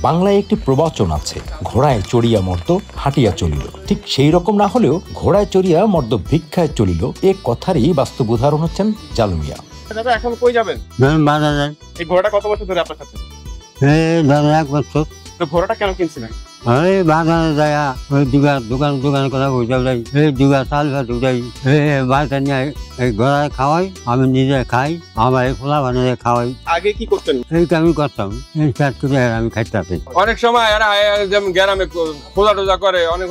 বাংলায় একটি প্রবচন আছে, ঘোড়ায় চড়িয়া মর্দ হাঁটিয়া চলিল। ঠিক সেই রকম না হলেও ঘোড়ায় চড়িয়া মর্দ ভিক্ষায় চলিল, এ কথারই বাস্তব উদাহরণ হচ্ছেন জালু মিয়া। দাদা এখন কই যাবেন? বাজার। এই ঘোড়াটা কত বছর ধরে আপনার সাথে? দাদা 1 বছর। তো ঘোড়াটা কেন কিনছিলেন? বাজারে যায় ওই দোকান করা বুঝাও যাই, এই চাল ভাত উঠাই, বাড়িতে নিয়ে এই ঘোড়ায় খাওয়াই, আমি নিজে খাই, আমার এই ফোলা বানিয়ে খাওয়াই। আগে কি করতেন? এই আমি করতাম, এই চাট করে আমি খাইতে। অনেক সময় এরা যেমন গ্রামে খোঁজা টোজা করে, অনেক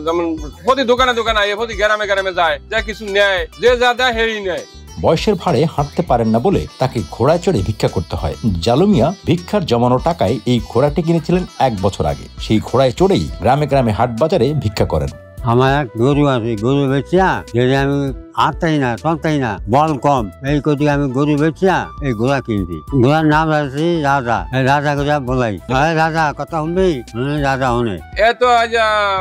যেমন প্রতি দোকানে প্রতি গ্রামে যায়, যা কিছু নেয়, যে যা দেয় হেই নেয়। বয়সের ভারে হাঁটতে পারেন না বলে তাকে ঘোড়ায় চড়ে ভিক্ষা করতে হয়। জালু মিয়া ভিক্ষার জমানো টাকায় এই ঘোড়াটি কিনেছিলেন 1 বছর আগে। সেই ঘোড়ায় চড়েই গ্রামে হাট বাজারে ভিক্ষা করেন। আমার এক গরু আছে, গরু বেচিয়া যদি আমি আটতাই না চলতাই না, বল কম, এই কোটি আমি গরু বেচিয়া এই ঘোড়া কিনছি। ঘোড়ার নাম আছে রাজা। রাজা করে বলাই, রাজা কথা শুনবি? রাজা শুনে। এ তো আজ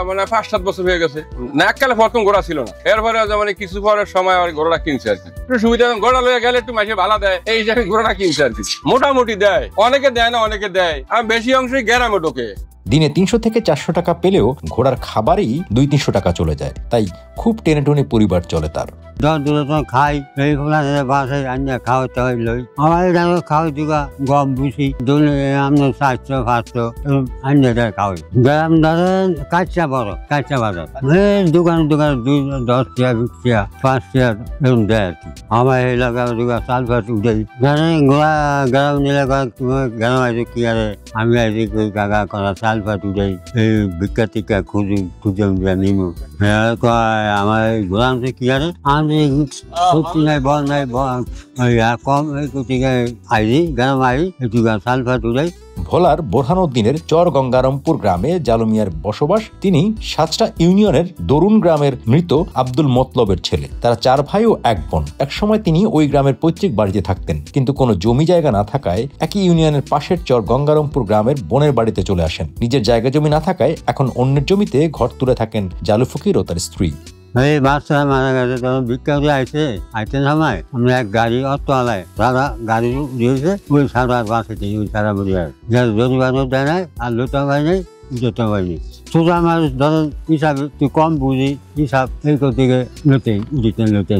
মানে 5-7 বছর হয়ে গেছে না, এককালে প্রথম ঘোড়া ছিল না, এরপরে মানে কিছু পরের সময় আর ঘোড়াটা কিনছে আর কি। একটু সুবিধা, ঘোড়া লয়ে গেলে একটু মাসে ভালো দেয়, এই হিসাবে ঘোড়াটা কিনছে আর কি। মোটামুটি দেয়, অনেকে দেয় না, অনেকে দেয়, আর বেশি অংশই গ্রামে ঢোকে। দিনে 300 থেকে 400 টাকা পেলেও ঘোড়ার খাবারেই 200-300 টাকা চলে যায়, তাই খুব টেনে টুনে পরিবার চলে তার। খাই এই বাসায় রান্না খাওয়াতে হয় লই, আমার খাওয়াই দিবা গম ভুসি আমরা 400-500 আন্না খাওয়াই। গ্রাম ধরেন কাঁচা বাজার, দোকানে 10 টাকা 20 টাকা 5 টাকা এরকম দেয় আর কি। আমার এই এলাকা চাল ভাত উঠাই, গোড়া গ্রাম এলাকা গ্রাম আছে কি আরে আমি আছি কাকা করা চাল ভাত উঠাই, এই ভিক্ষা টিকা খুঁজে নিমু। আমার গোলাম কি আরে আমি সত্যি নাই বল নাই কম আইরি গ্রাম আই একটু চাল ভাত উঠাই। ভোলার বোরহানুদ্দিনের চর গঙ্গারামপুর গ্রামে জালু মিয়ার বসবাস। তিনি সাতটা ইউনিয়নের দরুন গ্রামের মৃত আব্দুল মতলবের ছেলে। তারা 4 ভাই ও 1 বোন। একসময় তিনি ওই গ্রামের পৈতৃক বাড়িতে থাকতেন, কিন্তু কোনো জমি জায়গা না থাকায় একই ইউনিয়নের পাশের চর গঙ্গারামপুর গ্রামের বোনের বাড়িতে চলে আসেন। নিজের জায়গা জমি না থাকায় এখন অন্যের জমিতে ঘর তুলে থাকেন জালু ফকির ও তার স্ত্রী। এই বাচ্চা মারা গেছে, তখন ভিক্ষা করে আইতে সময় আমরা এক গাড়ি অটো আলায় দাদা গাড়ি দিয়েছে, ওই সারা বাসে ওই সারা বুঝে যদি বাজার দেয় নাই আর লোটা ভাই নেই জোটা ভাই নেই। সোজা আমার ধরেন হিসাবে তুই কম বুঝি হিসাব এই থেকে লোটে দিতেন লোটে